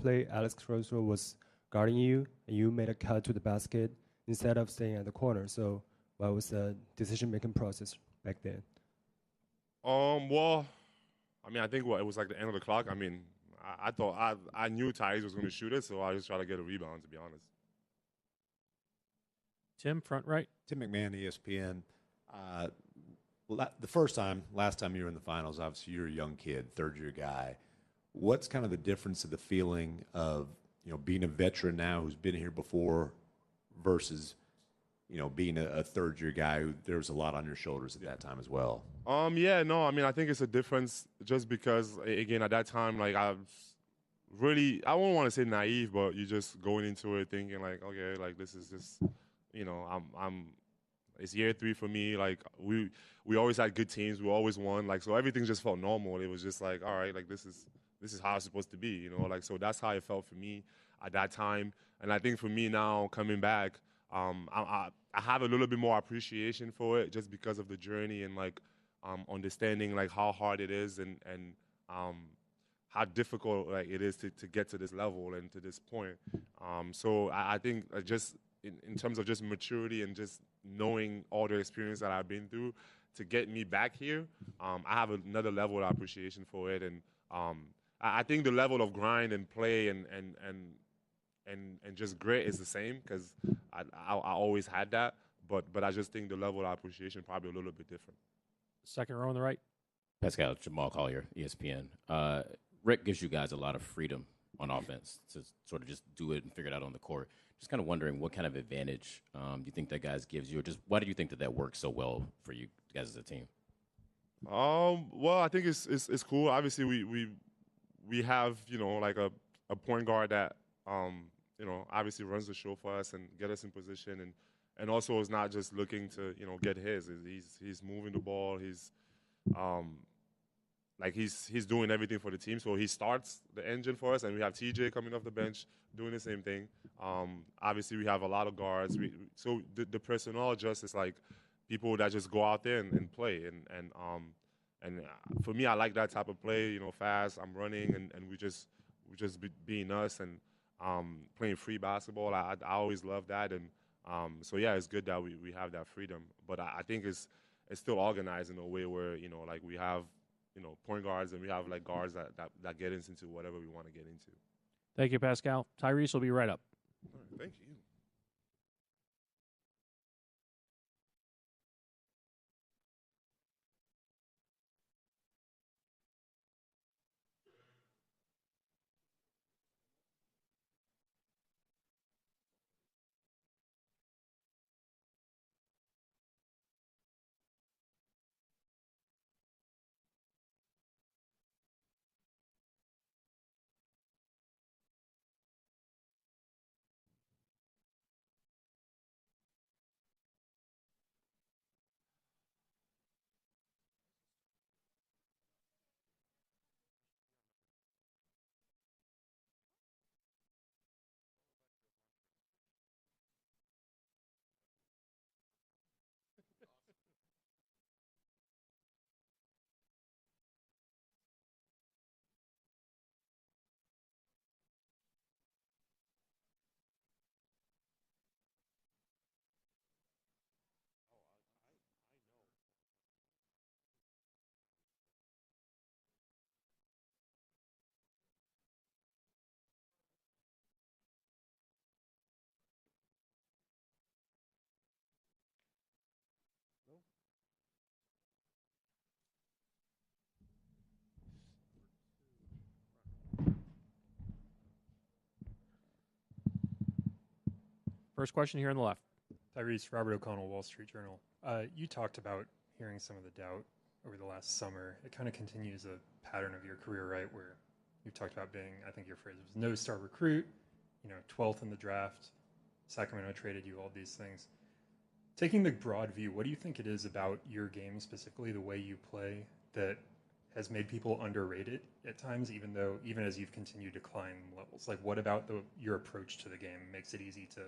play, Alex Caruso was guarding you, and you made a cut to the basket instead of staying at the corner. So, what was the decision-making process back then? Well, I mean, I think it was like the end of the clock. I mean, I thought I knew Tyrese was going to shoot it, so I just tried to get a rebound, to be honest. Tim, front right. Tim McMahon, ESPN. Last time you were in the finals, obviously you're a young kid, third-year guy. What's kind of the difference of the feeling of being a veteran now who's been here before versus being a third-year guy who there was a lot on your shoulders at that time as well? Yeah, no, I mean, I think it's a difference just because, again, at that time, like, I won't want to say naive, but you're just going into it thinking, like, okay, like, this is just, it's year 3 for me. Like, we always had good teams. We always won. Like, so everything just felt normal. It was just like, all right, like, this is how it's supposed to be, Like, so that's how it felt for me at that time. And I think for me now, coming back, I have a little bit more appreciation for it just because of the journey and, like, understanding, like, how hard it is and how difficult, like, it is to get to this level and to this point. So I think just in terms of just maturity and just knowing all the experience that I've been through to get me back here, I have another level of appreciation for it. And I think the level of grind and play and just grit is the same because I always had that, but I just think the level of appreciation probably a little bit different. Second row on the right. Pascal, Jamal Collier, ESPN. Rick gives you guys a lot of freedom on offense to sort of just do it and figure it out on the court. Just kind of wondering what kind of advantage you think that guys gives you, or just why do you think that works so well for you guys as a team? Well, I think it's cool. Obviously, we have like a point guard that obviously runs the show for us and get us in position, and also is not just looking to get his. He's moving the ball. He's he's doing everything for the team. So he starts the engine for us, and we have TJ coming off the bench doing the same thing. Obviously, we have a lot of guards. So the personnel just is like people that just go out there and play. And for me, I like that type of play. Fast. I'm running, and we just being us and playing free basketball. I always love that. And so yeah, it's good that we have that freedom. But I think it's still organized in a way where like we have point guards and we have like guards that get us into whatever we want to get into. Thank you, Pascal. Tyrese will be right up. Thank you. First question here on the left. Tyrese, Robert O'Connell, Wall Street Journal. You talked about hearing some of the doubt over the last summer. It kind of continues a pattern of your career, right, where you've talked about being, I think your phrase was no-star recruit, 12th in the draft, Sacramento traded you, all these things. Taking the broad view, what do you think it is about your game, specifically the way you play, that has made people underrate it at times, even as you've continued to climb levels? Like, what about your approach to the game makes it easy to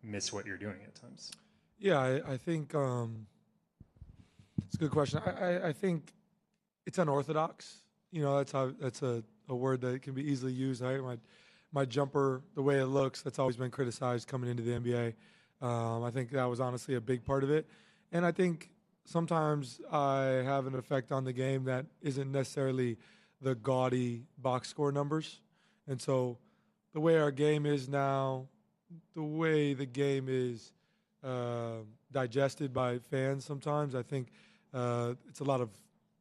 miss what you're doing at times? Yeah, I think it's a good question. I think it's unorthodox. That's a word that can be easily used. My jumper, the way it looks, that's always been criticized coming into the NBA. I think that was honestly a big part of it. And I think sometimes I have an effect on the game that isn't necessarily the gaudy box score numbers. And so the way our game is now, the way the game is digested by fans sometimes, I think it's a lot of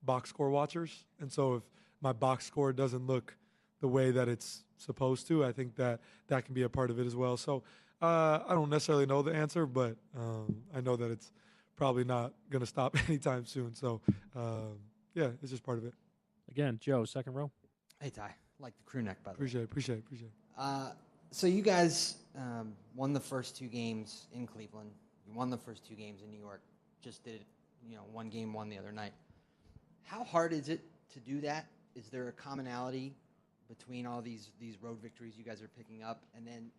box score watchers. And so if my box score doesn't look the way that it's supposed to, I think that can be a part of it as well. So I don't necessarily know the answer, but I know that it's probably not going to stop anytime soon. So, yeah, it's just part of it. Again, Joe, second row. Hey, Ty. Like the crew neck, by the way. Appreciate it. So you guys won the first 2 games in Cleveland. You won the first 2 games in New York. Just did, one game won the other night. How hard is it to do that? Is there a commonality between all these road victories you guys are picking up? And then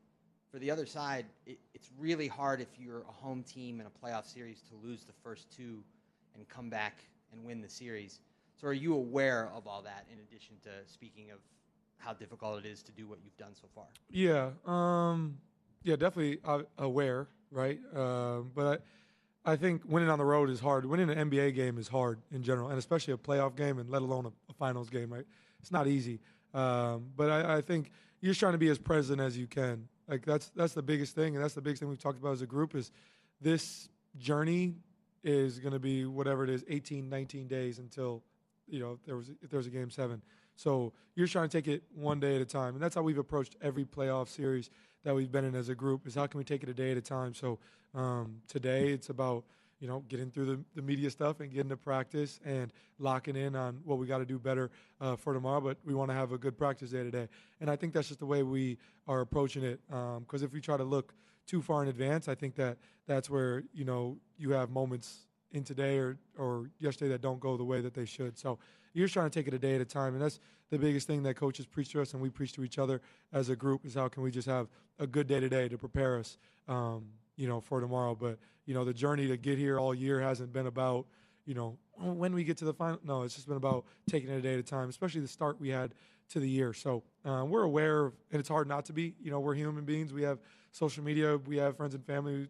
for the other side, it's really hard if you're a home team in a playoff series to lose the first 2 and come back and win the series. So are you aware of all that in addition to speaking of how difficult it is to do what you've done so far? Yeah, definitely aware, right? But I think winning on the road is hard. Winning an NBA game is hard in general, and especially a playoff game, and let alone a finals game, right? It's not easy. But I think you're just trying to be as present as you can. Like that's the biggest thing, and that's the biggest thing we've talked about as a group is this journey is going to be whatever it is, 18, 19 days until, if there's a game 7. So you're trying to take it one day at a time, and that's how we've approached every playoff series that we've been in as a group is how can we take it a day at a time. So today it's about, getting through the media stuff and getting to practice and locking in on what we got to do better for tomorrow. But we want to have a good practice day today. And I think that's just the way we are approaching it. Because if we try to look too far in advance, I think that's where, you have moments in today or yesterday that don't go the way that they should. So you're just trying to take it a day at a time. And that's the biggest thing that coaches preach to us and we preach to each other as a group is how can we just have a good day today to prepare us, for tomorrow. But, the journey to get here all year hasn't been about, when we get to the final. No, it's just been about taking it a day at a time, especially the start we had to the year. So we're aware of, and it's hard not to be, we're human beings. We have social media. We have friends and family,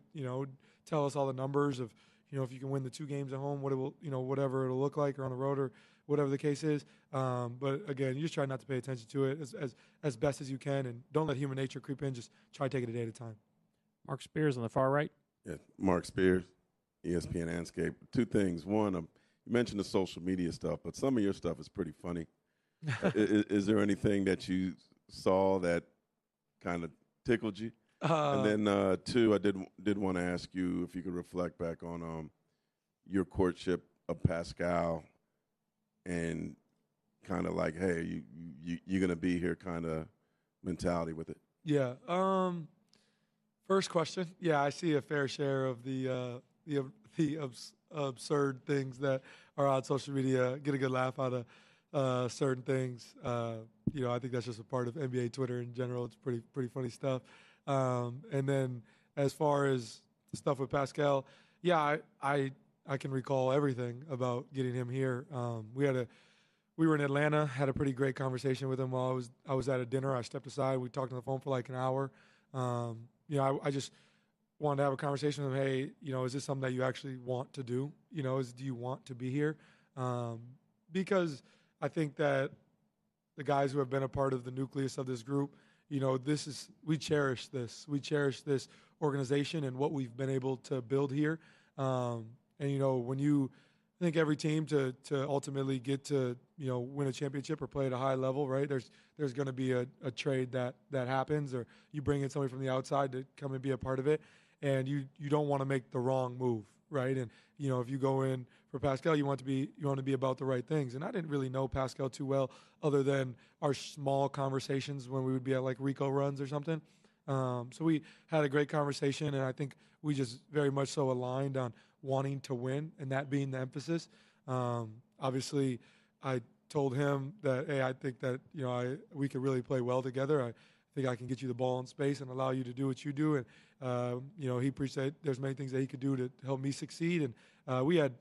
tell us all the numbers of, if you can win the 2 games at home, what it will, whatever it'll look like or on the road or whatever the case is. But again, you just try not to pay attention to it as best as you can, and don't let human nature creep in. Just try to take it a day at a time. Mark Spears on the far right. Yeah, Mark Spears, ESPN Landscape. 2 things. One, you mentioned the social media stuff, but some of your stuff is pretty funny. Is there anything that you saw that kind of tickled you? And then 2, I did want to ask you if you could reflect back on your courtship of Pascal and kind of like, hey, you're going to be here kind of mentality with it. Yeah. First question. Yeah, I see a fair share of the absurd things that are on social media. Get a good laugh out of certain things. I think that's just a part of NBA Twitter in general. It's pretty funny stuff. And then as far as the stuff with Pascal, yeah, I can recall everything about getting him here. We were in Atlanta, had a pretty great conversation with him while I was at a dinner. I stepped aside. We talked on the phone for like an hour. I just wanted to have a conversation with him. Hey, is this something that you actually want to do? Do you want to be here? Because I think that the guys who have been a part of the nucleus of this group, we cherish this. We cherish this organization and what we've been able to build here. When you I think every team to ultimately get to win a championship or play at a high level, right? There's going to be a trade that happens, or you bring in somebody from the outside to come and be a part of it, and you don't want to make the wrong move, right? And if you go in for Pascal, you want to be about the right things. And I didn't really know Pascal too well, other than our small conversations when we would be at like Rico runs or something. So we had a great conversation, and I think we just very much so aligned on wanting to win, and that being the emphasis. Obviously, I told him that, hey, I think that we could really play well together. I think I can get you the ball in space and allow you to do what you do. And he appreciated there's many things that he could do to help me succeed. And we had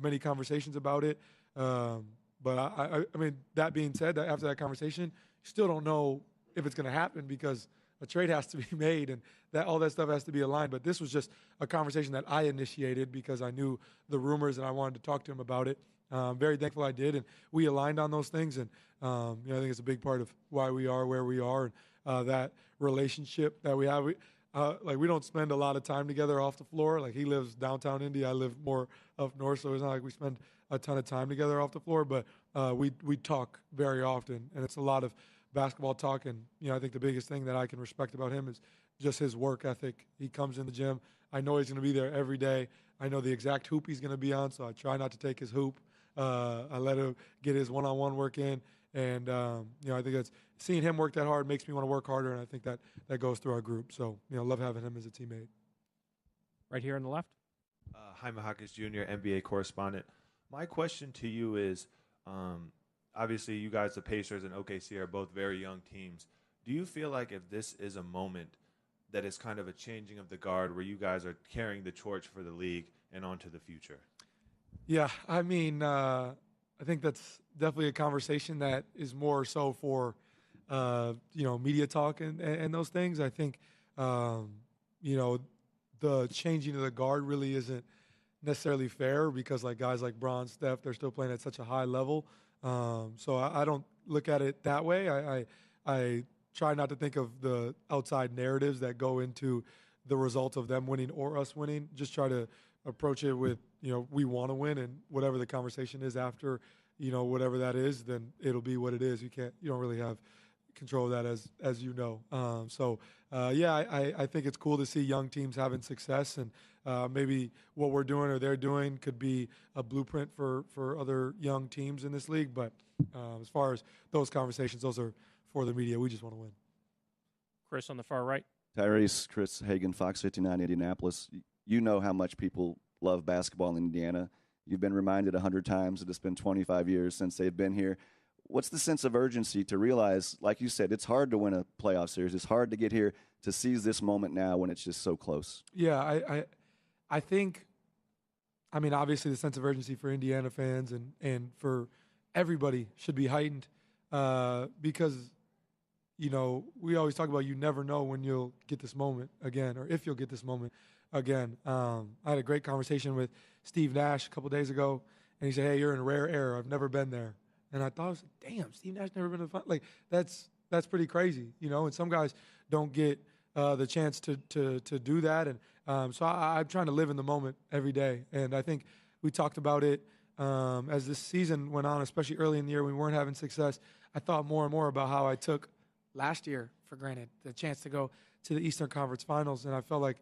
many conversations about it. But I mean, that being said, that after that conversation, you still don't know if it's going to happen, because a trade has to be made, and all that stuff has to be aligned. But this was just a conversation that I initiated because I knew the rumors and I wanted to talk to him about it. Very thankful I did, and we aligned on those things. And I think it's a big part of why we are where we are, and that relationship that we have. We don't spend a lot of time together off the floor. Like, he lives downtown Indy, I live more up north, so it's not like we spend a ton of time together off the floor. But we talk very often, and it's a lot of basketball talk. And I think the biggest thing that I can respect about him is just his work ethic. He comes in the gym. I know he's going to be there every day. I know the exact hoop he's going to be on, so I try not to take his hoop. I let him get his one-on-one work in. And, I think seeing him work that hard makes me want to work harder, and I think that goes through our group. So, love having him as a teammate. Right here on the left. Jaime Jaquez Jr., NBA correspondent. My question to you is, obviously you guys, the Pacers and OKC, are both very young teams. Do you feel like if this is a moment that is kind of a changing of the guard where you guys are carrying the torch for the league and on to the future? Yeah, I mean, I think that's definitely a conversation that is more so for, media talk and those things. I think, the changing of the guard really isn't necessarily fair, because like guys like Bron, Steph, they're still playing at such a high level. So I don't look at it that way. I try not to think of the outside narratives that go into the result of them winning or us winning. Just try to approach it with, we want to win, and whatever the conversation is after, whatever that is, then it'll be what it is. You don't really have control of that, as you know. I think it's cool to see young teams having success, and maybe what we're doing or they're doing could be a blueprint for other young teams in this league. But as far as those conversations, those are for the media. We just want to win. Chris on the far right. Tyrese, Chris Hagan, Fox 59, Indianapolis. You know how much people love basketball in Indiana. You've been reminded 100 times that it's been 25 years since they've been here. What's the sense of urgency to realize, like you said, it's hard to win a playoff series. It's hard to get here, to seize this moment now when it's just so close? Yeah, I think, obviously the sense of urgency for Indiana fans and for everybody should be heightened because, we always talk about you never know when you'll get this moment again, or if you'll get this moment again. I had a great conversation with Steve Nash a couple days ago, and he said, hey, you're in rare air. I've never been there. And I thought, damn, Steve Nash never been to the final. Like, that's pretty crazy, and some guys don't get the chance to do that. And so I'm trying to live in the moment every day. And I think we talked about it as this season went on, especially early in the year when we weren't having success. I thought more and more about how I took last year for granted, the chance to go to the Eastern Conference Finals. And I felt like,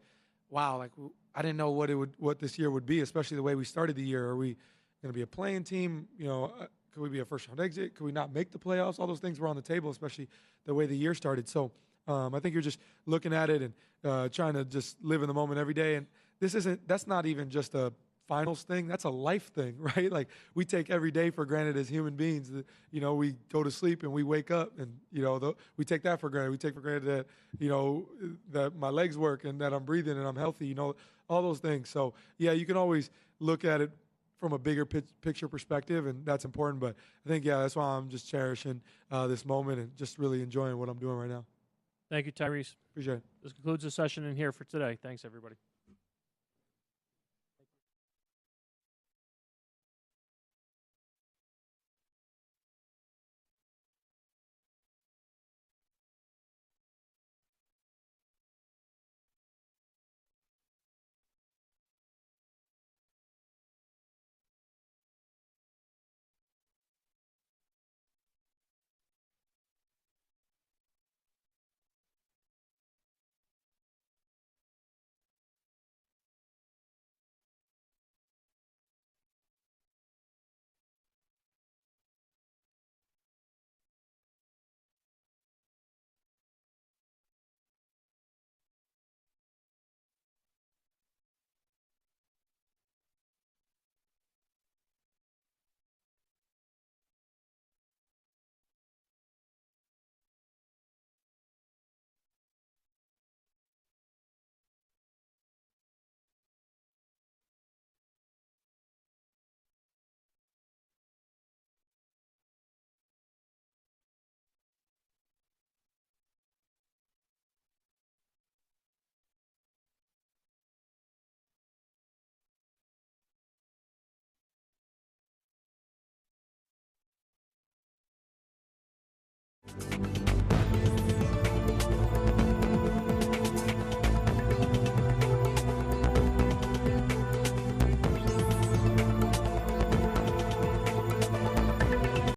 wow, like I didn't know what this year would be, especially the way we started the year. Are we going to be a playing team? Could we be a first-round exit? Could we not make the playoffs? All those things were on the table, especially the way the year started. So I think you're just looking at it and trying to just live in the moment every day. And that's not even just a finals thing. That's a life thing, right? Like, we take every day for granted as human beings. We go to sleep and we wake up, and we take that for granted. We take for granted that that my legs work and that I'm breathing and I'm healthy. All those things. So yeah, you can always look at it from a bigger picture perspective, and that's important. But I think, that's why I'm just cherishing this moment and just really enjoying what I'm doing right now. Thank you, Tyrese. Appreciate it. This concludes the session in here for today. Thanks, everybody.